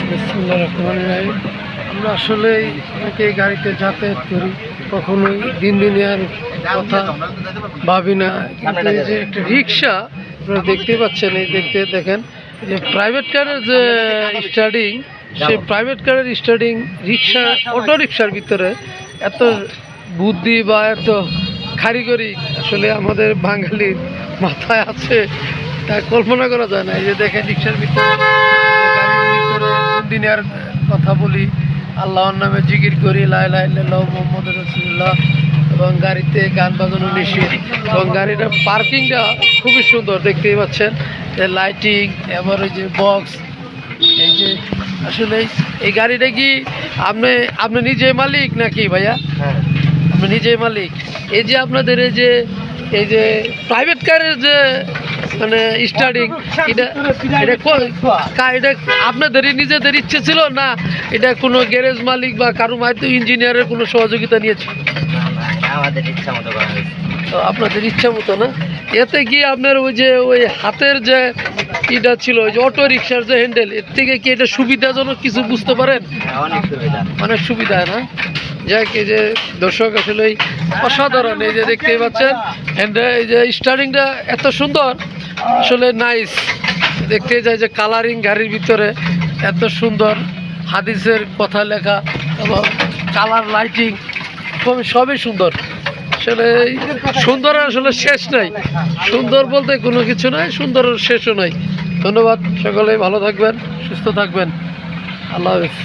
বিসমিল্লাহির রহমানির রহিম। আমরা আসলে অনেকে গাড়িতে যাতায়াত করি, কখনোই দিন দিনের কথা ভাবি না। কিন্তু এই যে একটা রিক্সা আপনারা দেখতে পাচ্ছেন, এই দেখেন যে প্রাইভেট কারের যে স্টার্টিং, সেই প্রাইভেট কারের স্টার্টিং রিক্সা, অটো রিক্সার ভিতরে এত বুদ্ধি বা এত কারিগরি আসলে আমাদের বাঙালির মাথায় আছে, তা কল্পনা করা যায় না। এই যে দেখেন রিক্সার ভিতরে, গাড়ির ভিতরে দিনের কথা বলি, আল্লাহর নামে জিকির করি, লা ইলাহা ইল্লাল্লাহ মুহাম্মাদুর রাসূলুল্লাহ, এবং গাড়িতে গান বাজানো নিষেধ। এবং গাড়িটার পার্কিংটা খুবই সুন্দর, দেখতেই পাচ্ছেন লাইটিং, এবার ওই যে বক্স। এই যে আসলে এই গাড়িটা কি আপনি নিজে মালিক নাকি ভাইয়া? হ্যাঁ, আপনি নিজেই মালিক। এই যে আপনাদের এই যে প্রাইভেট কারের যে মানে স্টার্টিং, এটা আপনাদেরই নিজেদের ইচ্ছে ছিল না এটা কোনো গ্যারেজ মালিক বা কারো মাইতো ইঞ্জিনিয়ারের কোনো সহযোগিতা নিয়েছে? আমাদের ইচ্ছা মতো করা হয়েছে। তো আপনাদের ইচ্ছা মতো না? এতে কি আপনার ওই হাতের যে এটা ছিল, ওই যে অটো রিক্সার যে হ্যান্ডেল, এর থেকে কি এটা সুবিধাজনক কিছু বুঝতে পারেন? অনেক সুবিধা। অনেক সুবিধা না? যাক, এই যে দর্শক আসলে অসাধারণ, এই যে দেখতেই পাচ্ছেন এই যে স্টার্টিংটা এত সুন্দর, আসলে নাইস। দেখতে যায় যে কালারিং গাড়ির ভিতরে এত সুন্দর হাদিসের কথা লেখা এবং কালার লাইটিং সবই সুন্দর। আসলে সুন্দর আসলে শেষ নাই, সুন্দর বলতে কোনো কিছু নাই, সুন্দর শেষও নাই। ধন্যবাদ, সকলেই ভালো থাকবেন, সুস্থ থাকবেন, আল্লাহ হাফেজ।